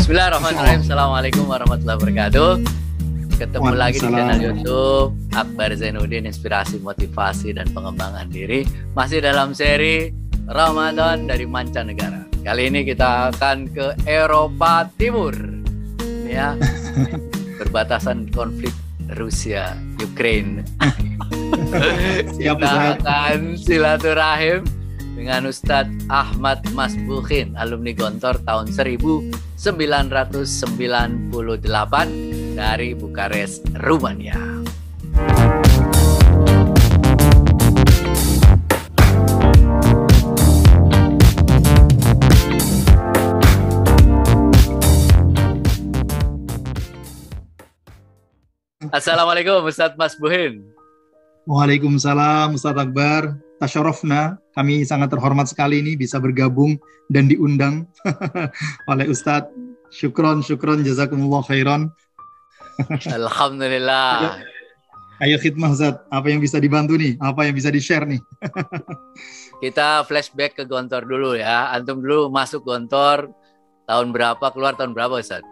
Bismillahirrahmanirrahim. Assalamualaikum warahmatullahi wabarakatuh. Ketemu lagi di channel YouTube Akbar Zainuddin, inspirasi, motivasi, dan pengembangan diri. Masih dalam seri Ramadan dari mancanegara. Kali ini kita akan ke Eropa Timur, ya, berbatasan konflik Rusia Ukraine. Kita akan silaturahim dengan Ustadz Ahmad Masbuhin, alumni Gontor tahun 1998 dari Bukares, Rumania. Assalamualaikum Ustadz Masbuhin. Waalaikumsalam Ustadz Akbar. Tasyarofna, kami sangat terhormat sekali ini bisa bergabung dan diundang oleh Ustadz. Syukron, jazakumullah khairan. Alhamdulillah. Ayo khidmah Ustadz, apa yang bisa dibantu nih? Apa yang bisa di-share nih? Kita flashback ke Gontor dulu ya. Antum dulu masuk Gontor tahun berapa, keluar tahun berapa Ustadz?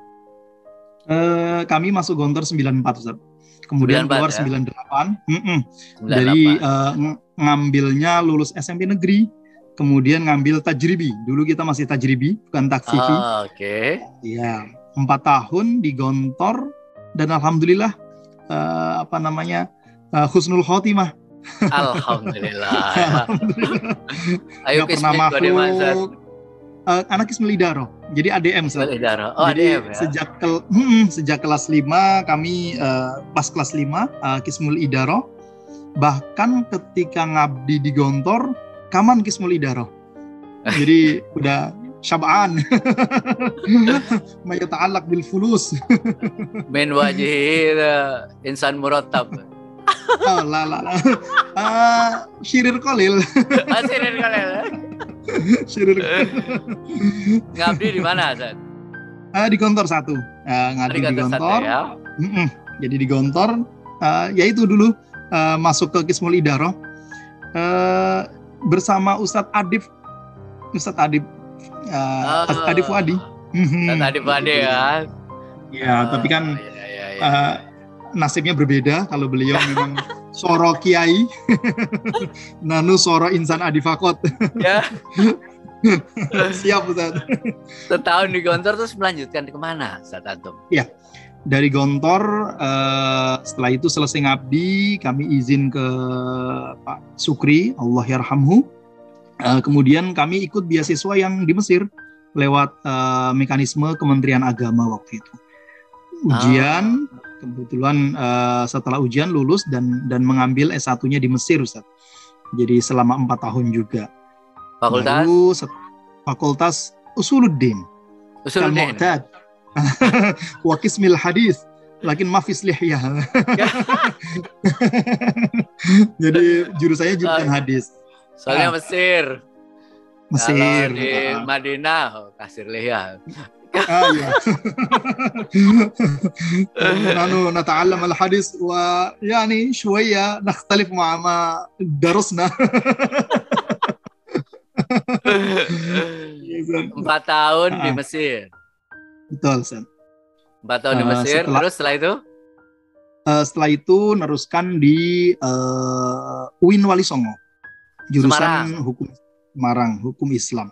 Kami masuk Gontor 94 Ustadz. Kemudian 94, keluar ya? 98. 98. Dari ngambilnya lulus SMP negeri, kemudian ngambil tajribi. Dulu kita masih tajribi, bukan taksifi. Oke. Iya, 4 tahun di Gontor dan alhamdulillah husnul khotimah. Alhamdulillah. Ayo nggak pernah makhluk. Anak Kismul Idaroh, jadi ADM. Oh, jadi ADM, ya? sejak kelas 5 kami pas kelas 5 Kismul Idaroh. Bahkan ketika ngabdi di Gontor, kaman Kismul Idaroh. Jadi udah syab'an. Ma yata'allaq bil fulus. Min wajhi insan murattab. Oh, la. Syirir qalil. Syirir qalil. Ngabdi di mana, Ustaz? Di Gontor 1. Ngabdi di Gontor. Ya? Jadi di Gontor, yaitu dulu masuk ke Kismul Idaroh bersama Ustadz Adif Wadi. Ustadz Adif Wadi ya. Ya, tapi kan nasibnya berbeda. Kalau beliau memang soro kiai, nanu soro insan adifakot. Ya. Siap Ustaz. Setahun di Gontor terus melanjutkan kemana Ustaz Antum? Ya, dari Gontor setelah itu selesai ngabdi, kami izin ke Pak Sukri, Allah yarhamhu. Kemudian kami ikut beasiswa yang di Mesir lewat mekanisme Kementerian Agama waktu itu. Ujian, kebetulan setelah ujian lulus dan mengambil S1-nya di Mesir Ustaz. Jadi selama 4 tahun juga. Fakultas? Lalu Fakultas Usuluddin. Al-Mu'tad. Wa Qismil Hadis. Lakin mafis lihyah. Jadi jurusannya jurusan hadis. Soalnya Mesir. Mesir. Kalau di Madinah kasir lihyah. Iya. Nanu nata'allam al-hadis wa yani shوية نختلف مع ما درسنا. 4 tahun di Mesir. Betul, Sen. 4 tahun di Mesir, terus setelah itu? Setelah itu neruskan di UIN Wali Songo. Jurusan Hukum Semarang, Hukum Islam.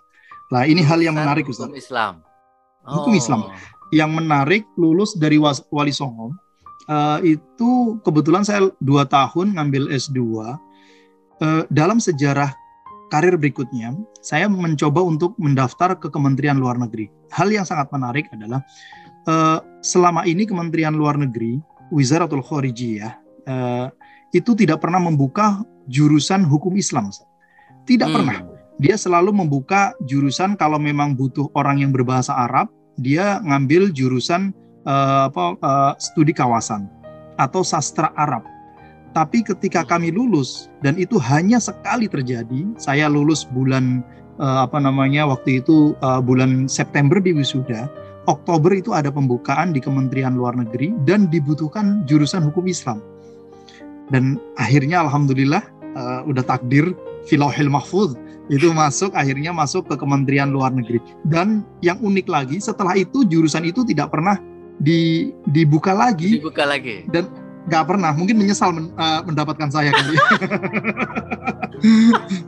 Nah, ini hal yang menarik Ustaz. Hukum Islam. Hukum Islam. Yang menarik, lulus dari Wali Songo, itu kebetulan saya 2 tahun ngambil S2. Dalam sejarah karir berikutnya, saya mencoba untuk mendaftar ke Kementerian Luar Negeri. Hal yang sangat menarik adalah selama ini Kementerian Luar Negeri, Wizaratul Kharijiyah, itu tidak pernah membuka jurusan hukum Islam. Tidak pernah. Dia selalu membuka jurusan kalau memang butuh orang yang berbahasa Arab, dia ngambil jurusan studi kawasan atau sastra Arab. Tapi ketika kami lulus, dan itu hanya sekali terjadi, saya lulus bulan waktu itu bulan September di wisuda, Oktober itu ada pembukaan di Kementerian Luar Negeri dan dibutuhkan jurusan hukum Islam. Dan akhirnya alhamdulillah udah takdir filauhil mahfuz Itu akhirnya masuk ke Kementerian Luar Negeri. Dan yang unik lagi, setelah itu jurusan itu tidak pernah dibuka lagi. Dan nggak pernah, mungkin menyesal mendapatkan saya kan.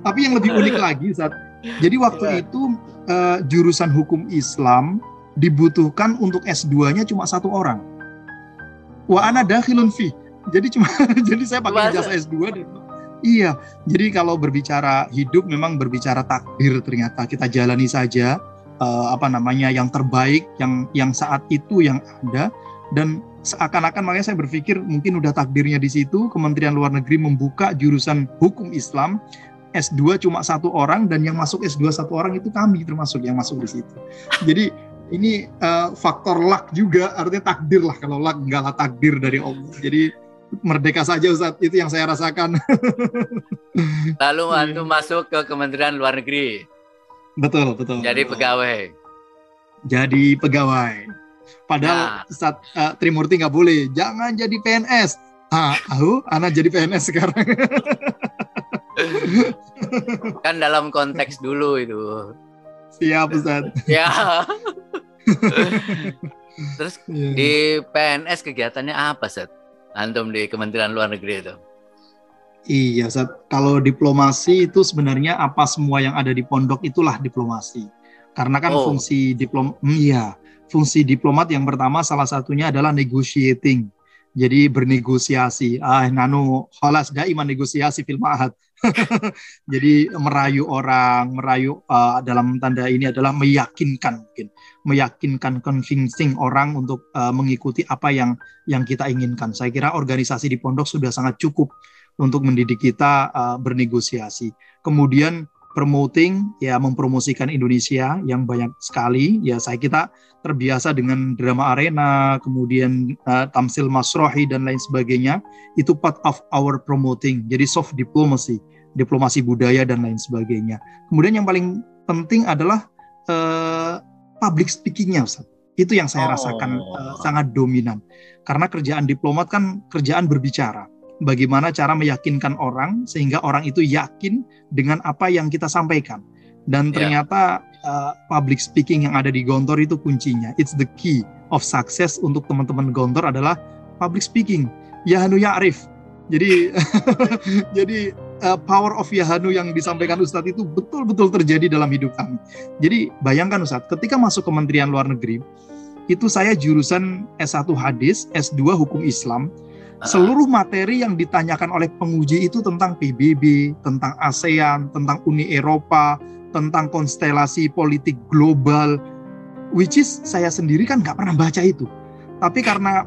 Tapi yang lebih unik lagi, jadi waktu itu jurusan hukum Islam dibutuhkan untuk S2-nya cuma 1 orang. Wa ana dakhilun fi. Jadi jadi saya pakai ijazah S2 dan iya. Jadi kalau berbicara hidup memang berbicara takdir, ternyata kita jalani saja yang terbaik yang saat itu yang ada, dan seakan-akan makanya saya berpikir mungkin udah takdirnya di situ. Kementerian Luar Negeri membuka jurusan hukum Islam S2 cuma 1 orang, dan yang masuk S2 1 orang itu kami termasuk yang masuk di situ. Jadi ini faktor luck juga, artinya takdir lah. Kalau luck enggak lah, takdir dari Allah. Jadi merdeka saja Ustaz, itu yang saya rasakan. Lalu antum masuk ke Kementerian Luar Negeri. Betul. Jadi pegawai. Padahal Ustaz Trimurti nggak boleh, jangan jadi PNS. Anak jadi PNS sekarang. Kan dalam konteks dulu itu. Siap Ustaz. Ya. Terus di PNS kegiatannya apa, Ustaz? Antum di Kementerian Luar Negeri itu? Iya, kalau diplomasi itu sebenarnya apa semua yang ada di pondok itulah diplomasi. Karena kan fungsi diplomat yang pertama salah satunya adalah negotiating. Jadi bernegosiasi. Khalas daiman negosiasi fil ma'had. Jadi merayu orang, dalam tanda ini adalah meyakinkan, convincing orang untuk mengikuti apa yang kita inginkan. Saya kira organisasi di pondok sudah sangat cukup untuk mendidik kita bernegosiasi. Kemudian promoting, mempromosikan Indonesia yang banyak sekali. Kita terbiasa dengan drama arena, kemudian tamsil masrohi dan lain sebagainya. Itu part of our promoting. Jadi soft diplomacy, diplomasi budaya dan lain sebagainya. Kemudian yang paling penting adalah public speaking-nya, Ustaz. Itu yang saya rasakan sangat dominan. Karena kerjaan diplomat kan kerjaan berbicara. Bagaimana cara meyakinkan orang sehingga orang itu yakin dengan apa yang kita sampaikan. Dan ternyata public speaking yang ada di Gontor itu kuncinya. It's the key of success untuk teman-teman Gontor adalah public speaking. Yahanu ya'rif. Jadi power of Yahanu yang disampaikan Ustadz itu betul-betul terjadi dalam hidup kami. Jadi bayangkan Ustadz, ketika masuk Kementerian Luar Negeri, itu saya jurusan S1 Hadis, S2 Hukum Islam. Seluruh materi yang ditanyakan oleh penguji itu tentang PBB, tentang ASEAN, tentang Uni Eropa, tentang konstelasi politik global, which is saya sendiri kan nggak pernah baca itu. Tapi karena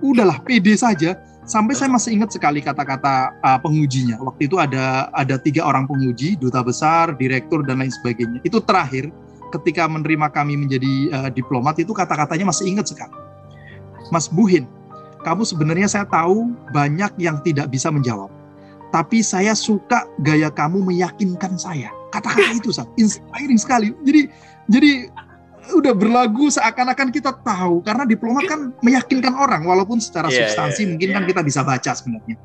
udahlah pede saja. Sampai saya masih ingat sekali kata-kata pengujinya. Waktu itu ada 3 orang penguji, duta besar, direktur dan lain sebagainya. Itu terakhir ketika menerima kami menjadi diplomat, itu kata-katanya masih ingat sekali. Mas Buhin, kamu sebenarnya saya tahu banyak yang tidak bisa menjawab. Tapi saya suka gaya kamu meyakinkan saya. Kata-kata itu inspiring sekali. Jadi udah berlagu seakan-akan kita tahu, karena diplomat kan meyakinkan orang walaupun secara substansi mungkin kan kita bisa baca sebenarnya.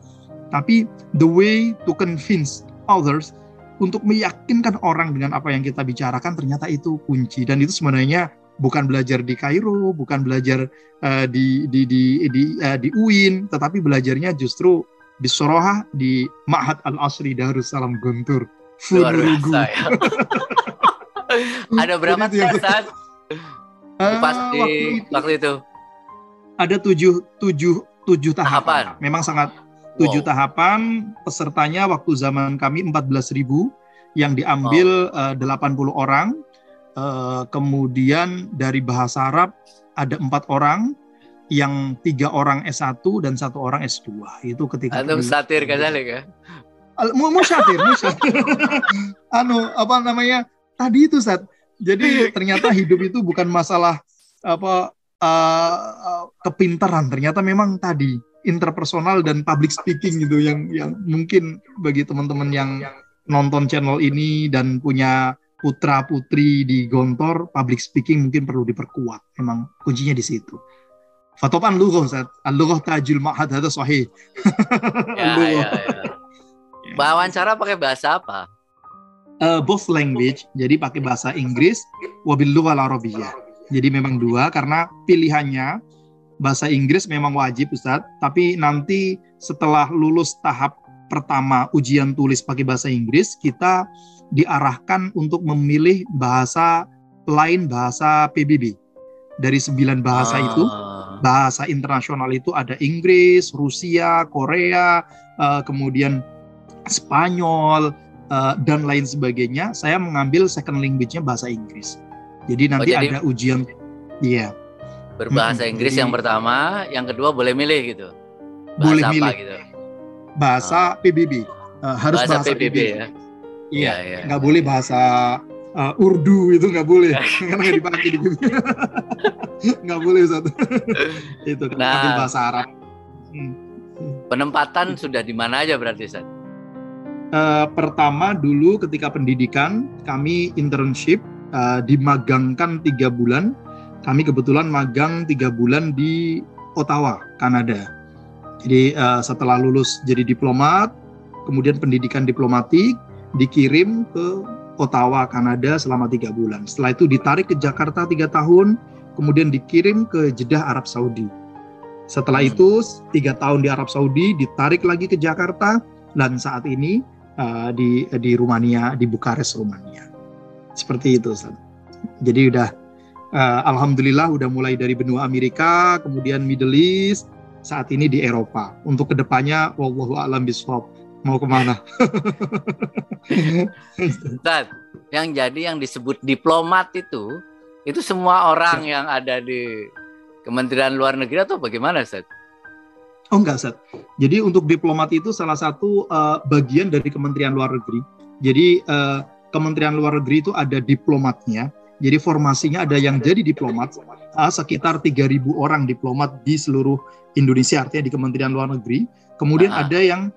Tapi the way to convince others, untuk meyakinkan orang dengan apa yang kita bicarakan, ternyata itu kunci. Dan itu sebenarnya bukan belajar di Kairo, bukan belajar di UIN, tetapi belajarnya justru di Soroha, di Ma'had Al-Asri Darussalam Gontor. Luar biasa ya. Ada berapa tes pas di waktu itu? Ada 7 tahapan. Memang sangat 7 tahapan. Pesertanya waktu zaman kami 14.000, yang diambil 80 orang. Kemudian dari bahasa Arab ada 4 orang, yang 3 orang S1 dan 1 orang S2. Itu ketika Antum satir kadzalik ya? Musyatir. Tadi itu Ustaz. Jadi ternyata hidup itu bukan masalah kepintaran. Ternyata memang tadi interpersonal dan public speaking itu yang mungkin bagi teman-teman yang nonton channel ini dan punya putra-putri di Gontor, public speaking mungkin perlu diperkuat. Memang kuncinya di situ. Fatopan lughah Ustaz. Al-lughah tajul ma'had hadza sahih. Ya. Wawancara pakai bahasa apa? Both language, jadi pakai bahasa Inggris, wabil lughal arabiyyah. Jadi memang dua, karena pilihannya bahasa Inggris memang wajib Ustadz, tapi nanti setelah lulus tahap pertama ujian tulis pakai bahasa Inggris, kita diarahkan untuk memilih bahasa lain, bahasa PBB. Dari 9 bahasa itu, bahasa internasional itu ada Inggris, Rusia, Korea, kemudian Spanyol, dan lain sebagainya. Saya mengambil second language-nya bahasa Inggris. Jadi nanti ada ujian, iya. Berbahasa Inggris yang pertama, yang kedua boleh milih gitu. Bahasa boleh apa milih gitu? Bahasa PBB, harus bahasa PBB ya. Iya, nggak boleh bahasa Urdu, itu nggak boleh, karena nggak dipakai di dunia. Nggak boleh satu. Itu ambil bahasa Arab. Penempatan sudah di mana aja berarti, Ustaz? Pertama dulu ketika pendidikan kami internship, dimagangkan 3 bulan. Kami kebetulan magang 3 bulan di Ottawa, Kanada. Jadi setelah lulus jadi diplomat, kemudian pendidikan diplomatik, dikirim ke Ottawa, Kanada selama 3 bulan. Setelah itu ditarik ke Jakarta 3 tahun, kemudian dikirim ke Jeddah, Arab Saudi. Setelah itu 3 tahun di Arab Saudi, ditarik lagi ke Jakarta, dan saat ini di Rumania, di Bukares, Rumania. Seperti itu, Ustaz. Jadi udah alhamdulillah udah mulai dari benua Amerika, kemudian Middle East, saat ini di Eropa. Untuk kedepannya, wallahu a'lam bishawab, mau kemana? Ustaz, yang disebut diplomat itu semua orang yang ada di Kementerian Luar Negeri atau bagaimana, Ustaz? Oh enggak, Ustaz. Jadi untuk diplomat itu salah satu bagian dari Kementerian Luar Negeri. Jadi Kementerian Luar Negeri itu ada diplomatnya. Jadi formasinya ada yang jadi diplomat, sekitar 3.000 orang diplomat di seluruh Indonesia, artinya di Kementerian Luar Negeri. Kemudian ada yang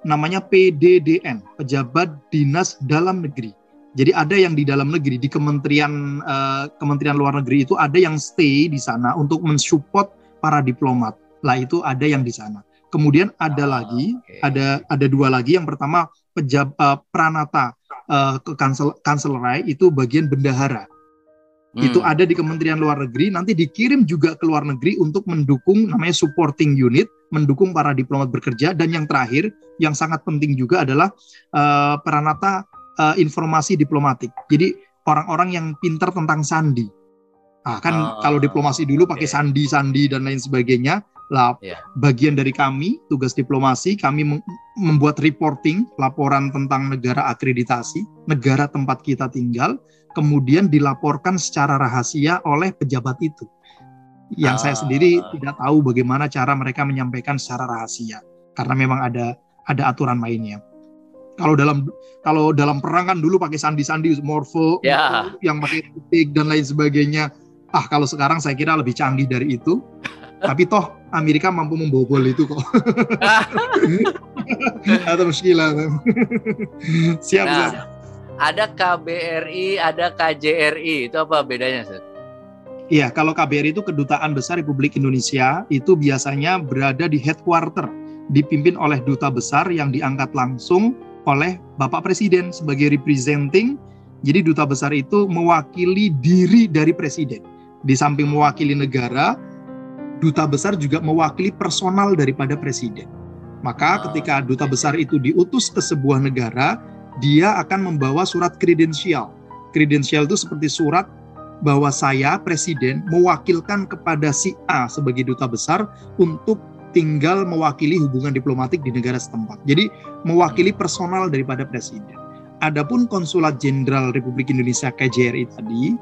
namanya PDDN, Pejabat Dinas Dalam Negeri. Jadi ada yang di dalam negeri, di Kementerian Luar Negeri itu ada yang stay di sana untuk mensupport para diplomat. Lah itu ada yang di sana. Kemudian ada lagi, ada 2 lagi. Yang pertama Pranata ke Kanselerai, itu bagian bendahara. Itu ada di Kementerian Luar Negeri, nanti dikirim juga ke luar negeri untuk mendukung, namanya supporting unit, mendukung para diplomat bekerja. Dan yang terakhir, yang sangat penting juga adalah Pranata informasi diplomatik. Jadi orang-orang yang pintar tentang sandi. Kalau diplomasi dulu pakai sandi dan lain sebagainya. Lah, bagian dari kami, tugas diplomasi, kami membuat reporting, laporan tentang negara akreditasi, negara tempat kita tinggal, kemudian dilaporkan secara rahasia oleh pejabat itu. Yang saya sendiri tidak tahu bagaimana cara mereka menyampaikan secara rahasia, karena memang ada aturan mainnya. Kalau dalam perang kan dulu pakai sandi-sandi, morfo, yang pakai titik dan lain sebagainya. Kalau sekarang saya kira lebih canggih dari itu. Tapi toh Amerika mampu membobol itu kok. Atau muskilah. Siap. Ada KBRI, ada KJRI. Itu apa bedanya, Ustaz? Iya, kalau KBRI itu Kedutaan Besar Republik Indonesia, itu biasanya berada di headquarter, dipimpin oleh duta besar yang diangkat langsung oleh Bapak Presiden sebagai representing. Jadi duta besar itu mewakili diri dari Presiden. Di samping mewakili negara, duta besar juga mewakili personal daripada Presiden. Maka ketika duta besar itu diutus ke sebuah negara, dia akan membawa surat kredensial. Kredensial itu seperti surat bahwa saya, Presiden, mewakilkan kepada si A sebagai duta besar untuk tinggal mewakili hubungan diplomatik di negara setempat. Jadi mewakili personal daripada Presiden. Adapun Konsulat Jenderal Republik Indonesia KJRI tadi,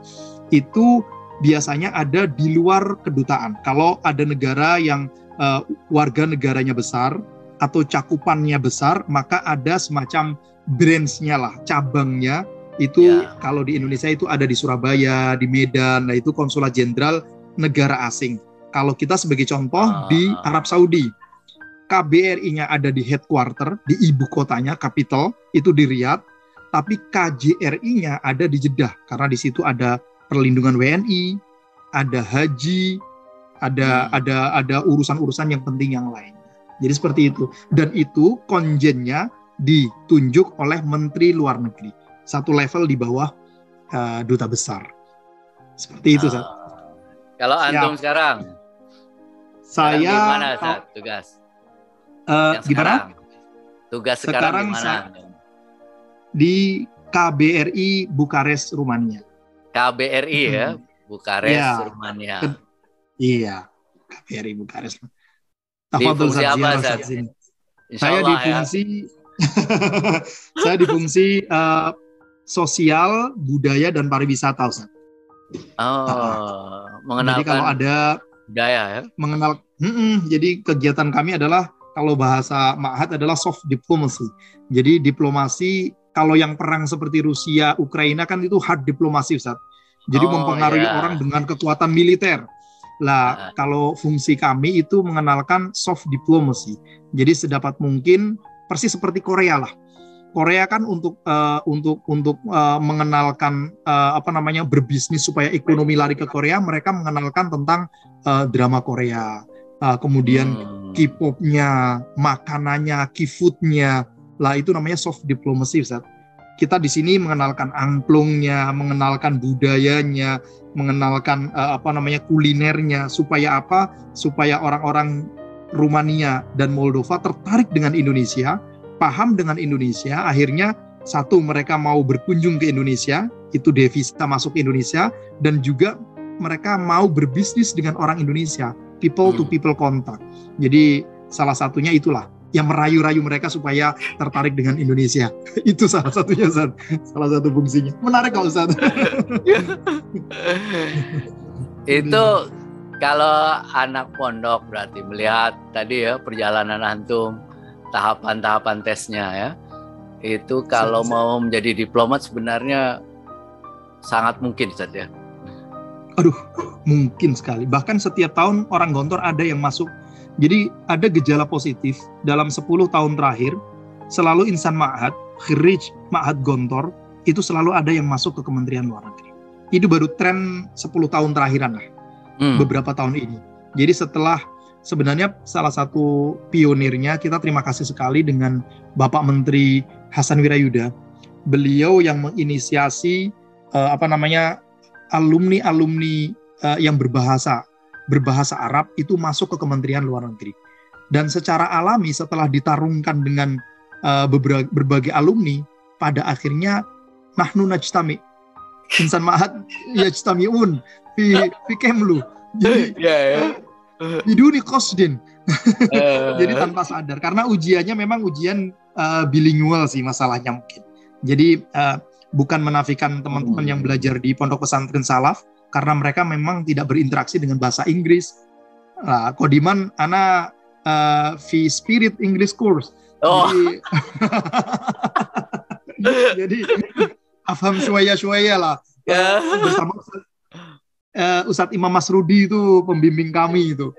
itu biasanya ada di luar kedutaan. Kalau ada negara yang warga negaranya besar atau cakupannya besar, maka ada semacam branch-nya lah, cabangnya. Itu kalau di Indonesia itu ada di Surabaya, di Medan, nah itu Konsulat Jenderal negara asing. Kalau kita sebagai contoh di Arab Saudi, KBRI-nya ada di headquarter, di ibu kotanya, capital, itu di Riyadh, tapi KJRI-nya ada di Jeddah, karena di situ ada perlindungan WNI, ada haji, ada urusan-urusan yang penting yang lain. Jadi seperti itu. Dan itu konjennya ditunjuk oleh Menteri Luar Negeri, satu level di bawah duta besar. Seperti itu, Sat. Kalau antum sekarang saya di mana, Sat, tugas? Gimana? Tugas sekarang di mana? Di KBRI Bukares, Rumania. KBRI ya, Bukares, Rumania. Iya, KBRI Bukares. Di fungsi apa, Sat? Saya di fungsi saya di fungsi sosial, budaya dan pariwisata, Ustaz. Mengenalkan. Jadi kalau ada budaya ya. Jadi kegiatan kami adalah, kalau bahasa Ma'had adalah soft diplomacy. Jadi diplomasi, kalau yang perang seperti Rusia, Ukraina kan itu hard diplomasi, Ustaz. Jadi mempengaruhi orang dengan kekuatan militer. Lah, kalau fungsi kami itu mengenalkan soft diplomacy. Jadi sedapat mungkin persis seperti Korea lah. Korea kan untuk mengenalkan berbisnis supaya ekonomi lari ke Korea, mereka mengenalkan tentang drama Korea, kemudian K-popnya, makanannya, K-foodnya, lah itu namanya soft diplomacy, Ustaz. Kita di sini mengenalkan angklungnya, mengenalkan budayanya, mengenalkan kulinernya, supaya apa? Supaya orang-orang Rumania dan Moldova tertarik dengan Indonesia, paham dengan Indonesia, akhirnya satu, mereka mau berkunjung ke Indonesia, itu devisa masuk ke Indonesia, dan juga mereka mau berbisnis dengan orang Indonesia, people to people contact. Jadi salah satunya itulah yang merayu-rayu mereka supaya tertarik dengan Indonesia. Itu salah satunya, Ustaz. Salah satu fungsinya. Menarik kok, Ustaz. Itu kalau anak pondok berarti melihat tadi ya perjalanan antum, tahapan-tahapan tesnya ya. Itu kalau mau menjadi diplomat sebenarnya sangat mungkin, Ustaz ya. Aduh, mungkin sekali. Bahkan setiap tahun orang Gontor ada yang masuk. Jadi ada gejala positif dalam 10 tahun terakhir, selalu insan Ma'had, khirij Ma'had Gontor, itu selalu ada yang masuk ke Kementerian Luar Negeri. Itu baru tren 10 tahun terakhiran lah, beberapa tahun ini. Jadi sebenarnya salah satu pionirnya, kita terima kasih sekali dengan Bapak Menteri Hasan Wirayuda. Beliau yang menginisiasi alumni-alumni yang berbahasa Arab itu masuk ke Kementerian Luar Negeri. Dan secara alami setelah ditarungkan dengan berbagai alumni, pada akhirnya nahnu najtami, insan Ma'had yajtami'un fi kemlu. Jadi biduni qasdin. Jadi tanpa sadar, karena ujiannya memang ujian bilingual sih masalahnya mungkin. Jadi bukan menafikan teman-teman yang belajar di pondok pesantren salaf, karena mereka memang tidak berinteraksi dengan bahasa Inggris. Kodiman ana fi spirit English course. Jadi afham syuaya lah. Bersama Ustadz Imam Masrudi itu pembimbing kami itu.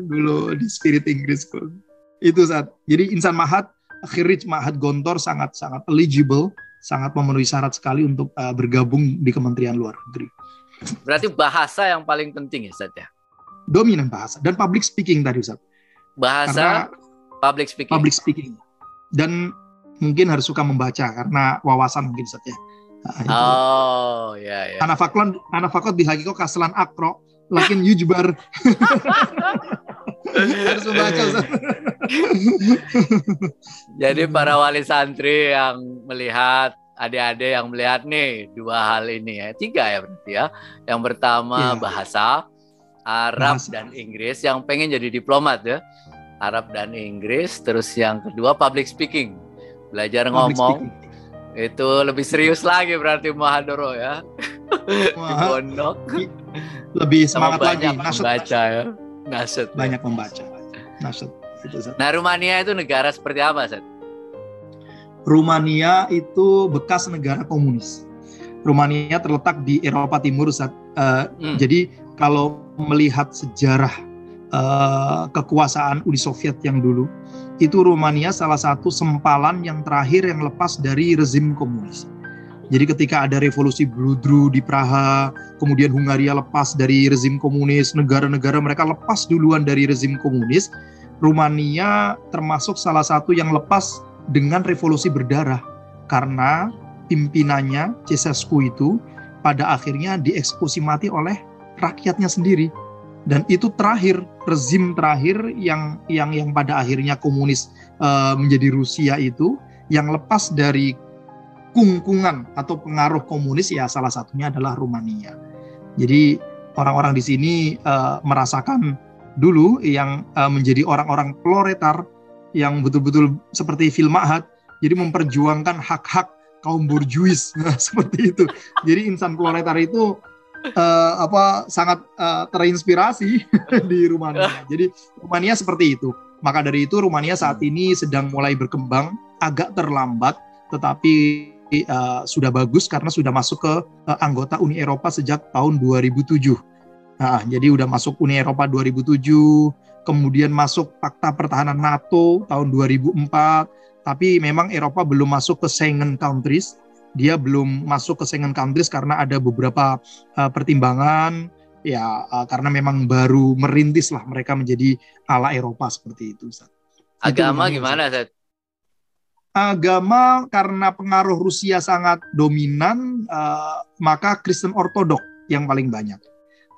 Dulu di spirit English course. Itu saat. Jadi insan Ma'had, khirij Ma'had Gontor sangat eligible, sangat memenuhi syarat sekali untuk bergabung di Kementerian Luar Negeri. Berarti bahasa yang paling penting ya, Ustaz ya? Dominan bahasa dan public speaking tadi, Ustaz. Bahasa, public speaking. Dan mungkin harus suka membaca karena wawasan mungkin, Ustaz ya. Ya. Ana fakot bihaqiko kaslan akro lakin yujbar. Harus membaca, Ustaz. Jadi para wali santri yang melihat, adik-adik yang melihat nih dua hal ini ya, 3 ya berarti ya. Yang pertama bahasa Arab dan Inggris, yang pengen jadi diplomat ya, Arab dan Inggris. Terus yang kedua public speaking, belajar ngomong. Itu lebih serius lagi berarti muhadharah ya. Di pondok. Lebih semangat lagi. Membaca ya. Nasyid. Banyak membaca. Nasyid. Nah, Rumania itu negara seperti apa, Ustaz? Rumania itu bekas negara komunis. Rumania terletak di Eropa Timur, Ustaz. Jadi kalau melihat sejarah kekuasaan Uni Soviet yang dulu, itu Rumania salah satu sempalan yang terakhir yang lepas dari rezim komunis. Jadi ketika ada revolusi Bludru di Praha, kemudian Hungaria lepas dari rezim komunis, negara-negara mereka lepas duluan dari rezim komunis, Rumania termasuk salah satu yang lepas dengan revolusi berdarah, karena pimpinannya Ceausescu itu pada akhirnya dieksekusi mati oleh rakyatnya sendiri. Dan itu rezim terakhir yang pada akhirnya komunis menjadi Rusia itu, yang lepas dari kungkungan atau pengaruh komunis, ya salah satunya adalah Rumania. Jadi orang-orang di sini merasakan dulu yang menjadi orang-orang proletar yang betul-betul seperti Phil Mahat, jadi memperjuangkan hak-hak kaum borjuis, seperti itu. Jadi insan proletar itu sangat terinspirasi di Rumania. Jadi Rumania seperti itu. Maka dari itu Rumania saat ini sedang mulai berkembang, agak terlambat, tetapi sudah bagus karena sudah masuk ke anggota Uni Eropa sejak tahun 2007. Nah, jadi udah masuk Uni Eropa 2007, kemudian masuk Fakta Pertahanan NATO tahun 2004, tapi memang Eropa belum masuk ke Schengen countries. Dia belum masuk ke Schengen countries karena ada beberapa pertimbangan, ya karena memang baru merintis lah mereka menjadi ala Eropa seperti itu. Agama itu gimana, Zat? Agama karena pengaruh Rusia sangat dominan, maka Kristen Ortodok yang paling banyak.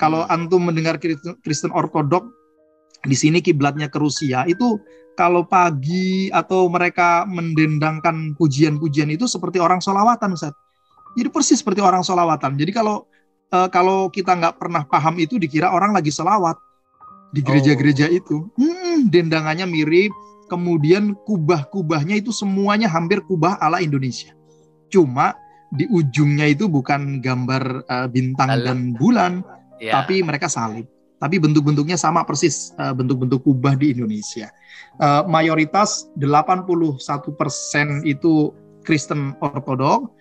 Kalau antum mendengar Kristen Ortodok, di sini kiblatnya ke Rusia, itu kalau pagi atau mereka mendendangkan pujian-pujian itu seperti orang sholawatan, Ustaz. Jadi persis seperti orang sholawatan. Jadi kalau kita nggak pernah paham itu, dikira orang lagi sholawat di gereja-gereja itu. Dendangannya mirip, kemudian kubah-kubahnya itu semuanya hampir kubah ala Indonesia. Cuma di ujungnya itu bukan gambar bintang dan bulan, tapi mereka salib. Tapi bentuk-bentuknya sama persis, bentuk-bentuk kubah di Indonesia. Mayoritas 81% itu Kristen Ortodok,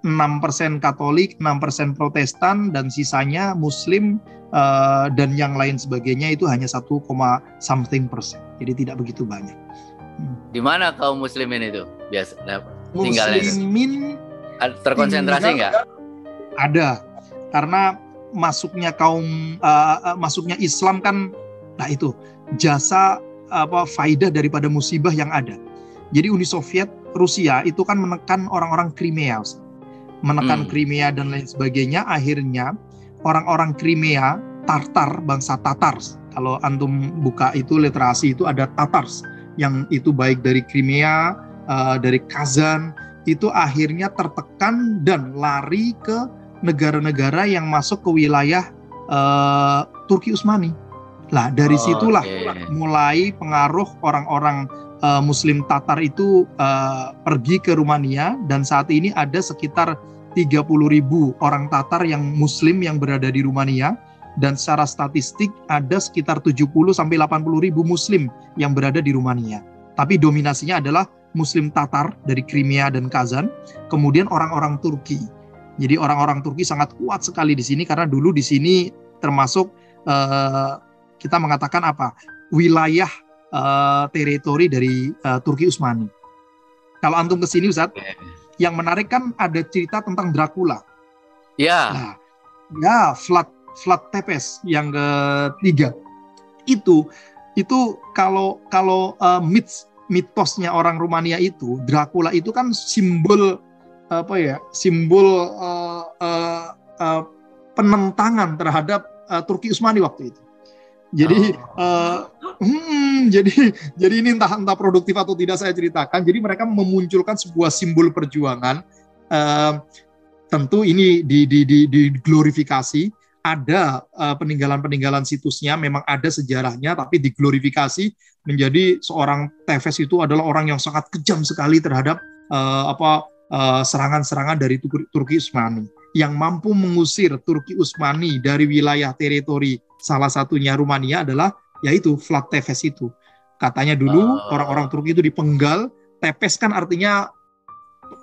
6% Katolik, 6% Protestan, dan sisanya Muslim dan yang lain sebagainya itu hanya 1,something%. Jadi tidak begitu banyak. Di mana kaum Muslimin itu biasa tinggalnya? Muslimin terkonsentrasi nggak? Ada, karena masuknya Islam kan, nah itu jasa faidah daripada musibah yang ada. Jadi Uni Soviet, Rusia itu kan menekan orang-orang Crimea, Crimea dan lain sebagainya. Akhirnya orang-orang Crimea, Tartar, bangsa Tatars. Kalau antum buka itu literasi itu ada Tatars, yang itu baik dari Crimea, dari Kazan, itu akhirnya tertekan dan lari ke negara-negara yang masuk ke wilayah Turki Utsmani. Lah dari situlah mulai pengaruh orang-orang Muslim Tatar itu pergi ke Rumania, dan saat ini ada sekitar 30.000 orang Tatar yang Muslim yang berada di Rumania, dan secara statistik ada sekitar 70-80.000 Muslim yang berada di Rumania. Tapi dominasinya adalah Muslim Tatar dari Crimea dan Kazan, kemudian orang-orang Turki. Jadi orang-orang Turki sangat kuat sekali di sini, karena dulu di sini termasuk kita mengatakan wilayah teritori dari Turki Utsmani. Kalau antum ke sini, Ustaz, yang menarik kan ada cerita tentang Dracula. Ya. Nah, Vlad Tepes yang ketiga. Itu kalau mitosnya orang Rumania itu, Dracula itu kan simbol penentangan terhadap Turki Utsmani waktu itu. Jadi jadi ini entah produktif atau tidak saya ceritakan. Jadi mereka memunculkan sebuah simbol perjuangan. Tentu ini diglorifikasi. Ada peninggalan-peninggalan situsnya, memang ada sejarahnya, tapi diglorifikasi menjadi seorang Tevez itu adalah orang yang sangat kejam sekali terhadap serangan-serangan dari Turki Utsmani, yang mampu mengusir Turki Utsmani dari wilayah teritori salah satunya Rumania adalah yaitu Vlad Tepes itu. Katanya dulu orang-orang Turki itu dipenggal. Tepes kan artinya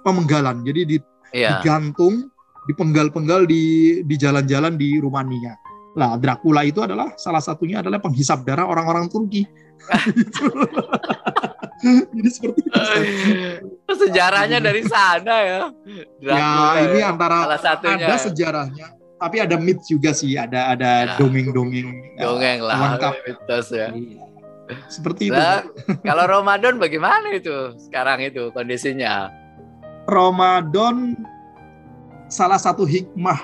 pemenggalan, jadi digantung, dipenggal-penggal di jalan-jalan di Rumania. Lah Dracula itu adalah salah satunya adalah penghisap darah orang-orang Turki. Jadi seperti itu. Sejarahnya dari sana ya. Dracula, ya ini antara ada sejarahnya, tapi ada mit juga sih, ada dongeng-dongeng. Dongeng lah, mitos ya. Seperti itu. Nah, kalau Ramadan bagaimana itu sekarang itu kondisinya? Ramadan salah satu hikmah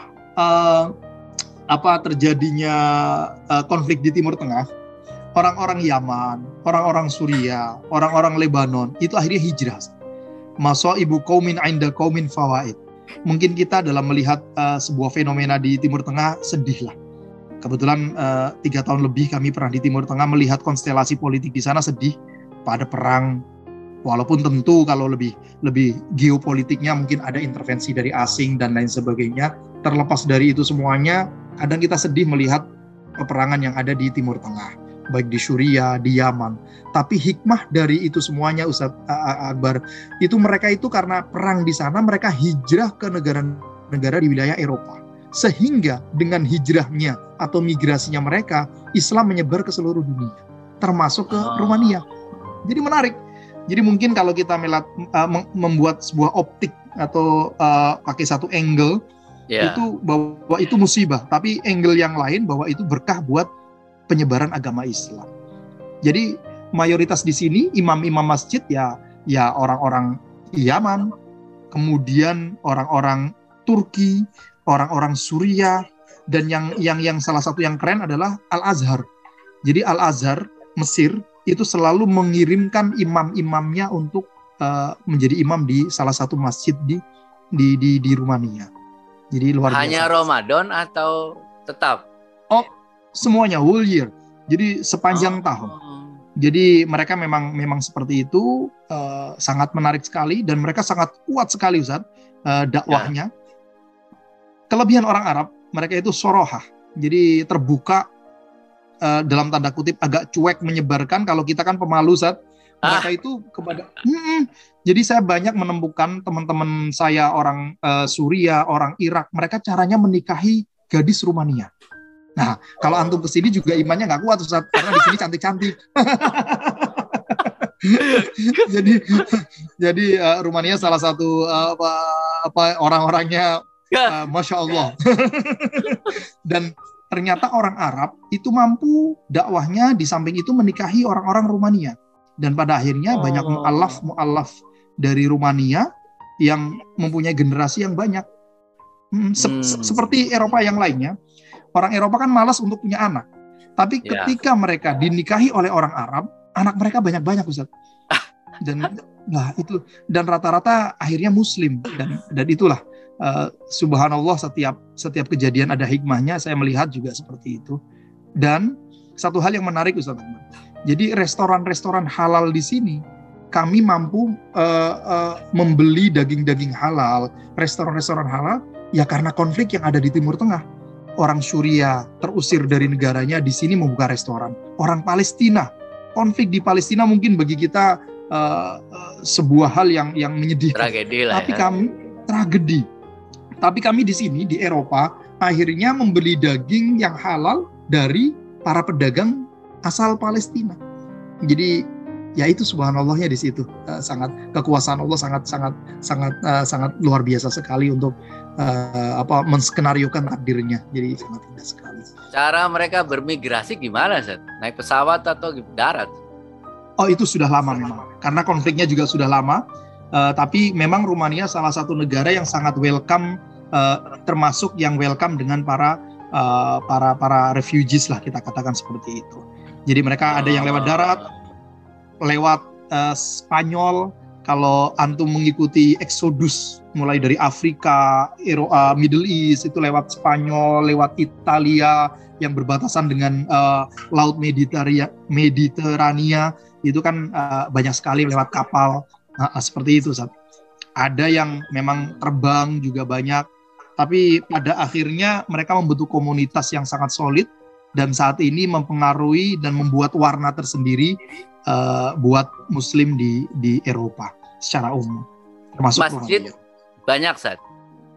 terjadinya konflik di Timur Tengah, orang-orang Yaman, orang-orang Suriah, orang-orang Lebanon itu akhirnya hijrah. Masaibu qaumin 'inda qaumin fawaid. Mungkin kita dalam melihat sebuah fenomena di Timur Tengah sedih lah. Kebetulan 3 tahun lebih kami pernah di Timur Tengah melihat konstelasi politik di sana sedih, pada perang. Walaupun tentu kalau lebih geopolitiknya mungkin ada intervensi dari asing dan lain sebagainya. Terlepas dari itu semuanya, kadang kita sedih melihat peperangan yang ada di Timur Tengah, baik di Suriah, di Yaman. Tapi hikmah dari itu semuanya, Ustaz Akbar, itu mereka itu karena perang di sana, mereka hijrah ke negara-negara di wilayah Eropa. Sehingga dengan hijrahnya atau migrasinya mereka, Islam menyebar ke seluruh dunia, termasuk ke Rumania. Jadi menarik. Jadi mungkin kalau kita membuat sebuah optik atau pakai satu angle, itu bahwa itu musibah, tapi angle yang lain bahwa itu berkah buat penyebaran agama Islam. Jadi mayoritas di sini imam-imam masjid ya orang-orang Yaman, kemudian orang-orang Turki, orang-orang Suriah, dan yang salah satu yang keren adalah Al-Azhar. Jadi Al-Azhar Mesir itu selalu mengirimkan imam-imamnya untuk menjadi imam di salah satu masjid di Rumania. Jadi luar biasa. Hanya Ramadan atau tetap? Oh, semuanya whole year. Jadi sepanjang tahun. Jadi mereka memang seperti itu, sangat menarik sekali dan mereka sangat kuat sekali, Ustaz, dakwahnya. Kelebihan orang Arab, mereka itu sorohah. Jadi terbuka, dalam tanda kutip agak cuek menyebarkan. Kalau kita kan pemalu, Ustaz. Mereka itu kepada jadi saya banyak menemukan teman-teman saya orang Suriah, orang Irak, mereka caranya menikahi gadis Rumania. Nah, kalau antum kesini juga imannya nggak kuat, Ustaz, karena di sini cantik-cantik. jadi Rumania salah satu orang-orangnya Masya Allah. Dan ternyata orang Arab itu mampu dakwahnya di samping itu menikahi orang-orang Rumania. Dan pada akhirnya banyak mu'allaf dari Rumania yang mempunyai generasi yang banyak. Seperti Eropa yang lainnya, orang Eropa kan malas untuk punya anak. Tapi ketika mereka dinikahi oleh orang Arab, anak mereka banyak-banyak, Ustaz. Dan rata-rata akhirnya Muslim. Dan itulah subhanallah, setiap kejadian ada hikmahnya. Saya melihat juga seperti itu. Dan satu hal yang menarik, Ustaz, jadi restoran-restoran halal di sini kami mampu membeli daging-daging halal, restoran-restoran halal, ya karena konflik yang ada di Timur Tengah. Orang Suriah terusir dari negaranya, di sini membuka restoran. Orang Palestina, konflik di Palestina mungkin bagi kita sebuah hal yang menyedihkan. Tragedi lah. Tapi kami tragedi. Tapi kami di sini di Eropa akhirnya membeli daging yang halal dari para pedagang asal Palestina. Jadi ya itu subhanallahnya di situ, sangat kekuasaan Allah sangat luar biasa sekali untuk menskenariokan takdirnya. Jadi sangat indah sekali. Cara mereka bermigrasi gimana, Seth? Naik pesawat atau darat? Oh, itu sudah lama memang. Karena konfliknya juga sudah lama. Tapi memang Rumania salah satu negara yang sangat welcome, termasuk yang welcome dengan para refugees lah, kita katakan seperti itu. Jadi mereka ada yang lewat darat, lewat Spanyol. Kalau antum mengikuti eksodus mulai dari Afrika, Middle East, itu lewat Spanyol, lewat Italia yang berbatasan dengan Laut Mediterania, itu kan banyak sekali lewat kapal. Seperti itu, Ustaz. Ada yang memang terbang juga banyak, tapi pada akhirnya mereka membentuk komunitas yang sangat solid dan saat ini mempengaruhi dan membuat warna tersendiri buat Muslim di Eropa secara umum. Termasuk masjid banyak, Ustaz.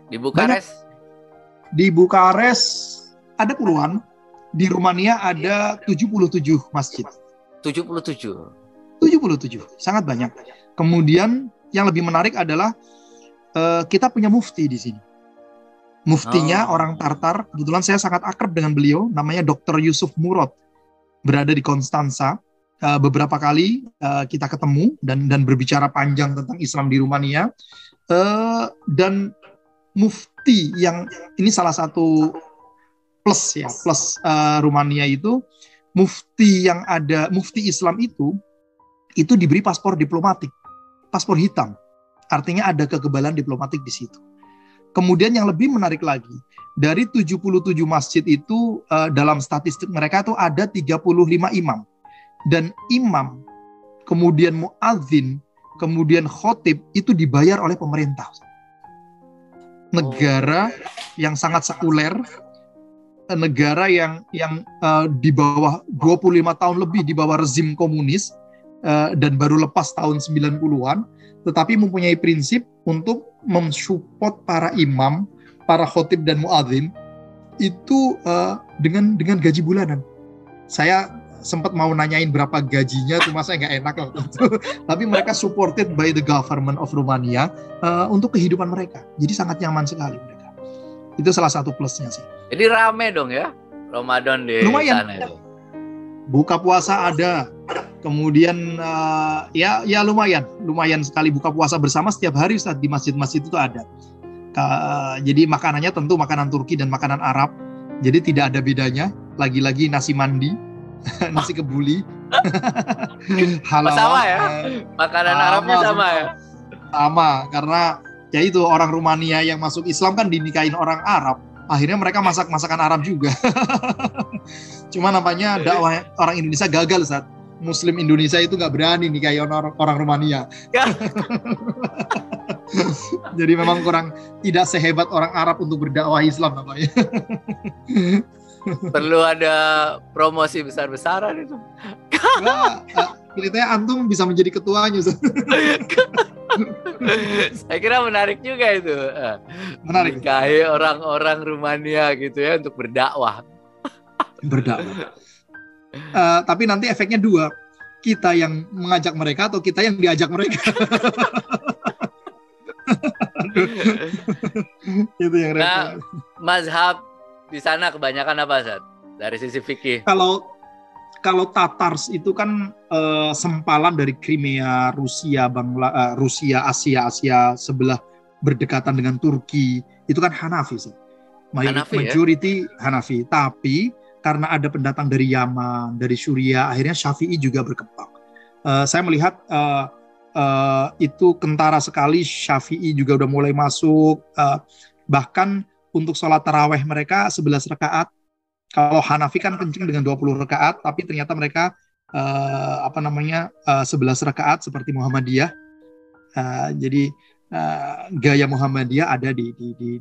Di Bukares? Di Bukares ada puluhan. Di Rumania ada 77 masjid. 77, sangat banyak. Kemudian yang lebih menarik adalah kita punya mufti di sini. Muftinya orang Tartar. Kebetulan saya sangat akrab dengan beliau. Namanya Dr. Yusuf Murad. Berada di Konstanza. beberapa kali kita ketemu dan berbicara panjang tentang Islam di Rumania. Dan mufti yang ini salah satu plus Rumania itu, mufti yang ada, mufti Islam itu diberi paspor diplomatik, paspor hitam. Artinya ada kekebalan diplomatik di situ. Kemudian yang lebih menarik lagi, dari 77 masjid itu dalam statistik mereka itu ada 35 imam. Dan imam, kemudian muadzin, kemudian khotib itu dibayar oleh pemerintah. Negara yang sangat sekuler, negara yang di bawah 25 tahun lebih di bawah rezim komunis, dan baru lepas tahun 90-an, tetapi mempunyai prinsip untuk mensupport para imam, para khotib dan muadzin itu dengan gaji bulanan. Saya sempat mau nanyain berapa gajinya, cuma saya nggak enak waktu itu. Tapi mereka supported by the government of Romania untuk kehidupan mereka. Jadi sangat nyaman sekali mereka. Itu salah satu plusnya sih. Jadi rame dong ya Ramadan di lumayan. sana itu. Buka puasa ada. Kemudian ya lumayan sekali buka puasa bersama setiap hari Ustaz, di masjid-masjid itu ada. Jadi makanannya tentu makanan Turki dan makanan Arab. Jadi tidak ada bedanya. Lagi-lagi nasi mandi. Nasi kebuli. Halal. Sama ya? Makanan Arabnya sama ya? Sama, karena ya itu orang Rumania yang masuk Islam kan dinikahin orang Arab. Akhirnya mereka masak masakan Arab juga. Cuma nampaknya dakwah orang Indonesia gagal saat Muslim Indonesia itu nggak berani nikahin orang Rumania. Jadi memang kurang tidak sehebat orang Arab untuk berdakwah Islam namanya. Perlu ada promosi besar-besaran itu. Kelihatannya antum bisa menjadi ketuanya. Saya kira menarik juga itu. Menarik. Nikahi orang-orang Rumania gitu ya untuk berdakwah. Tapi nanti efeknya dua. Kita yang mengajak mereka atau kita yang diajak mereka. Itu yang repot. Nah, mazhab di sana kebanyakan apa, Ustaz? Dari sisi fikih. Kalau Tatars itu kan sempalan dari Crimea, Rusia, Asia sebelah berdekatan dengan Turki. Itu kan Hanafi sih. Majority ya? Hanafi. Tapi karena ada pendatang dari Yaman, dari Suriah, akhirnya Syafi'i juga berkembang. Saya melihat itu kentara sekali. Syafi'i juga udah mulai masuk. Bahkan untuk sholat taraweh mereka 11 rakaat. Kalau Hanafi kan kenceng dengan 20 rakaat, tapi ternyata mereka 11 rakaat seperti Muhammadiyah. Jadi gaya Muhammadiyah ada di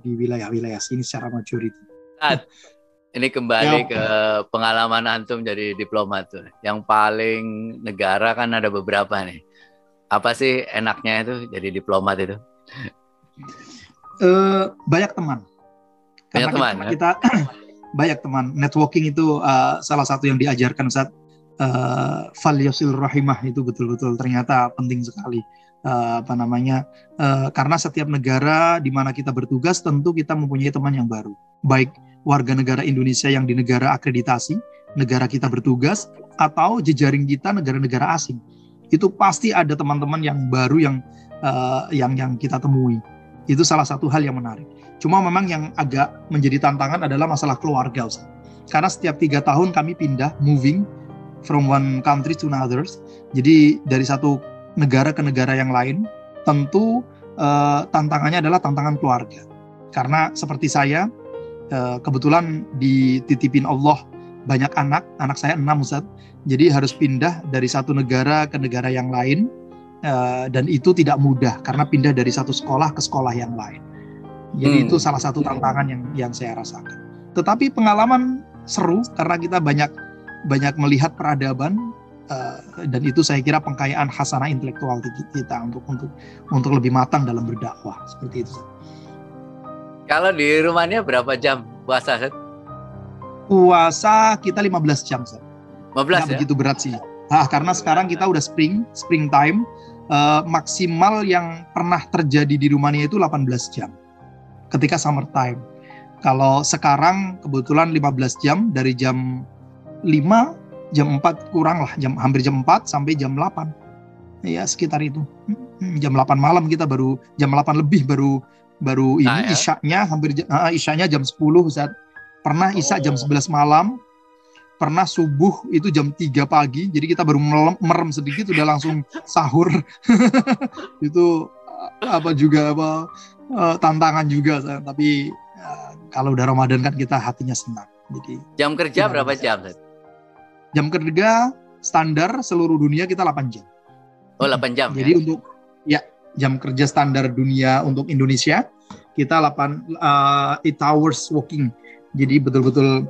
wilayah-wilayah sini secara majority. Ini kembali ke pengalaman antum jadi diplomat tuh. Yang paling negara kan ada beberapa nih. Apa sih enaknya itu jadi diplomat itu? Banyak teman. Karena kita banyak teman. Networking itu salah satu yang diajarkan Ustaz. Falyasil rahimah itu betul-betul ternyata penting sekali. Karena setiap negara di mana kita bertugas tentu kita mempunyai teman yang baru. Baik warga negara Indonesia yang di negara akreditasi, negara kita bertugas, atau jejaring kita negara-negara asing. Itu pasti ada teman-teman yang baru yang kita temui. Itu salah satu hal yang menarik. Cuma memang yang agak menjadi tantangan adalah masalah keluarga, Ustaz. Karena setiap 3 tahun kami pindah, moving from one country to another. Jadi dari satu negara ke negara yang lain, tentu tantangannya adalah tantangan keluarga. Karena seperti saya, kebetulan dititipin Allah banyak anak saya 6 Ustaz. Jadi harus pindah dari satu negara ke negara yang lain. Dan itu tidak mudah karena pindah dari satu sekolah ke sekolah yang lain. Jadi itu salah satu tantangan yang saya rasakan. Tetapi pengalaman seru karena kita banyak melihat peradaban, dan itu saya kira pengkayaan hasanah intelektual kita untuk lebih matang dalam berdakwah seperti itu. Kalau di Rumania berapa jam puasa, Seth? Puasa kita 15 jam, Seth. 15 ya? Begitu berat sih. Karena sekarang kita udah springtime, maksimal yang pernah terjadi di Rumania itu 18 jam ketika summertime. Kalau sekarang kebetulan 15 jam dari jam 5 jam 4 kurang lah, hampir jam 4 sampai jam 8. Ya, sekitar itu. Jam 8 malam kita jam 8 lebih baru ini isyaknya isyaknya jam 10 Ustaz. Pernah isya jam 11 malam, pernah subuh itu jam 3 pagi. Jadi kita baru merem sedikit udah langsung sahur. Itu tantangan juga, tapi kalau udah Ramadan kan kita hatinya senang. Jadi jam kerja berapa jam? Jam kerja standar seluruh dunia kita 8 jam. Oh, 8 jam. Jadi untuk jam kerja standar dunia untuk Indonesia kita 8 hours working. Jadi betul-betul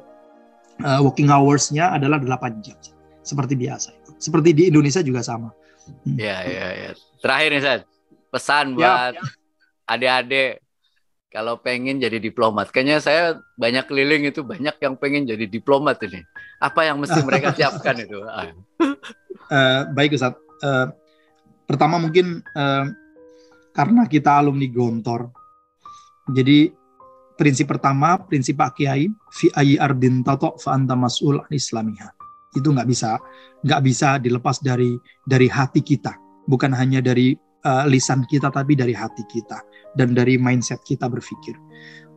working hours-nya adalah 8 jam. Seperti biasa. Seperti di Indonesia juga sama. Ya. Terakhir nih, Ustaz. Pesan buat adik-adik kalau pengen jadi diplomat. Kayaknya saya banyak keliling itu, banyak yang pengen jadi diplomat ini. Apa yang mesti mereka siapkan itu? Baik, Ustaz. Pertama mungkin karena kita alumni Gontor. Jadi prinsip pertama, prinsip Pak Kiai, fi ayyi ardin tato fa anta mas'ul an islamiha. Itu nggak bisa dilepas dari hati kita. Bukan hanya dari lisan kita, tapi dari hati kita dan dari mindset kita berpikir.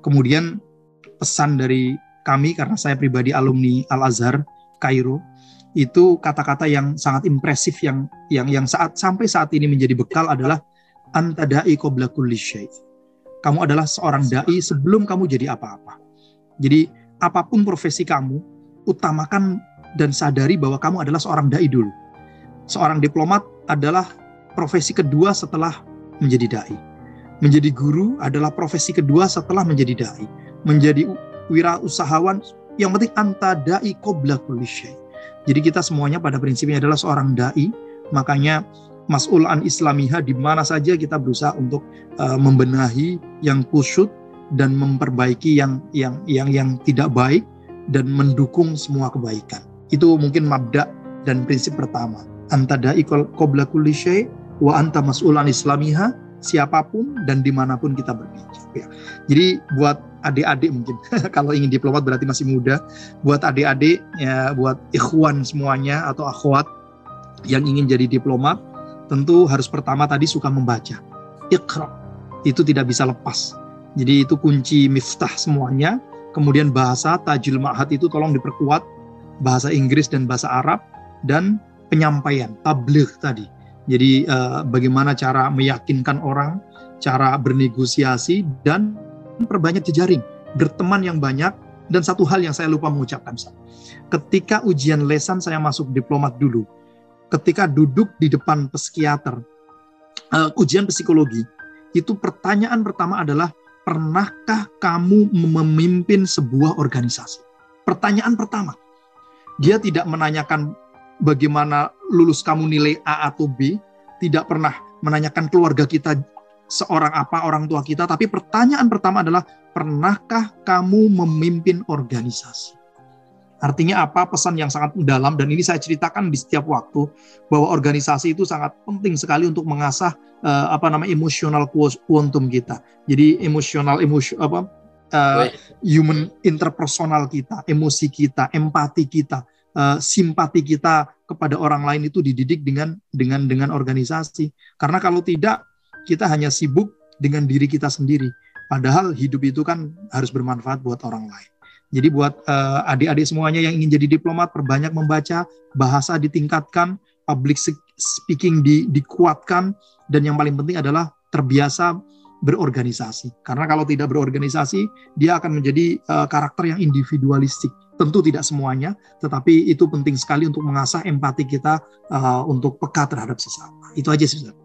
Kemudian pesan dari kami, karena saya pribadi alumni Al-Azhar Kairo, itu kata-kata yang sangat impresif yang sampai saat ini menjadi bekal adalah anta da'i qabla kulli syai'. Kamu adalah seorang dai sebelum kamu jadi apa-apa. Jadi apapun profesi kamu, utamakan dan sadari bahwa kamu adalah seorang dai dulu. Seorang diplomat adalah profesi kedua setelah menjadi dai. Menjadi guru adalah profesi kedua setelah menjadi dai. Menjadi wirausahawan, yang penting anta dai qabla kulli syai'. Jadi kita semuanya pada prinsipnya adalah seorang dai, makanya mas'ul an islamiha, di mana saja kita berusaha untuk membenahi yang kusyut dan memperbaiki yang tidak baik dan mendukung semua kebaikan. Itu mungkin mabda dan prinsip pertama. Anta da'i qabla kulli syai' wa anta mas'ul an islamiha, siapapun dan dimanapun kita berpijak. Ya. Jadi buat adik-adik mungkin kalau ingin diplomat berarti masih muda. Buat adik-adik, ya, buat ikhwan semuanya atau akhwat yang ingin jadi diplomat, tentu harus pertama tadi suka membaca. Iqra, itu tidak bisa lepas. Jadi itu kunci miftah semuanya. Kemudian bahasa, tajil ma'had itu tolong diperkuat. Bahasa Inggris dan bahasa Arab. Dan penyampaian, tabligh tadi. Jadi bagaimana cara meyakinkan orang, cara bernegosiasi, dan perbanyak jejaring. Berteman yang banyak. Dan satu hal yang saya lupa mengucapkan. Ketika ujian lesan saya masuk diplomat dulu. Ketika duduk di depan psikiater, ujian psikologi, itu pertanyaan pertama adalah, pernahkah kamu memimpin sebuah organisasi? Pertanyaan pertama. Dia tidak menanyakan bagaimana lulus kamu nilai A atau B, tidak pernah menanyakan keluarga kita seorang apa, orang tua kita, tapi pertanyaan pertama adalah, pernahkah kamu memimpin organisasi? Artinya apa? Pesan yang sangat mendalam, dan ini saya ceritakan di setiap waktu, bahwa organisasi itu sangat penting sekali untuk mengasah emotional quantum kita. Jadi human interpersonal kita, emosi kita, empati kita, simpati kita kepada orang lain itu dididik dengan organisasi. Karena kalau tidak, kita hanya sibuk dengan diri kita sendiri. Padahal hidup itu kan harus bermanfaat buat orang lain. Jadi buat adik-adik semuanya yang ingin jadi diplomat, perbanyak membaca, bahasa ditingkatkan, public speaking dikuatkan, dan yang paling penting adalah terbiasa berorganisasi. Karena kalau tidak berorganisasi, dia akan menjadi karakter yang individualistik. Tentu tidak semuanya, tetapi itu penting sekali untuk mengasah empati kita untuk peka terhadap sesama. Itu aja sih, Ustaz.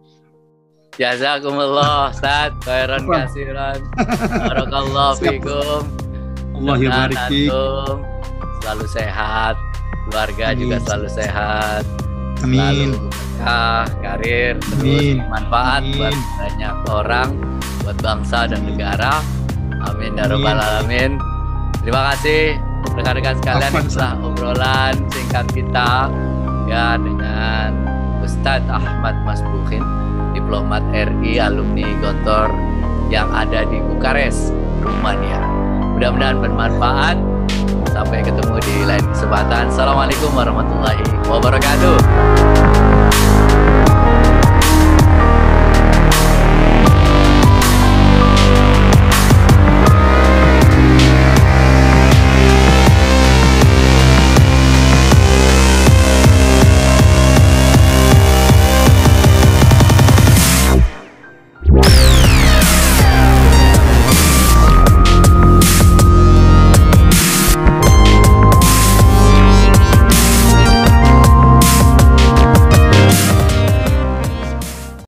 Jazakumullah, Ustaz. Khairan kasiran. Barakallahu fikum. Allah yabarik fiik. Selalu sehat, keluarga Amin. juga selalu sehat. Amin. Selalu karir terus manfaat buat banyak orang, buat bangsa dan negara. Amin ya rabbal alamin. Terima kasih rekan-rekan sekalian, itulah obrolan singkat kita ya dengan Ustadz Ahmad Masbuhin, diplomat RI alumni Gontor yang ada di Bukares, Rumania. Mudah-mudahan bermanfaat. Sampai ketemu di lain kesempatan. Assalamualaikum warahmatullahi wabarakatuh.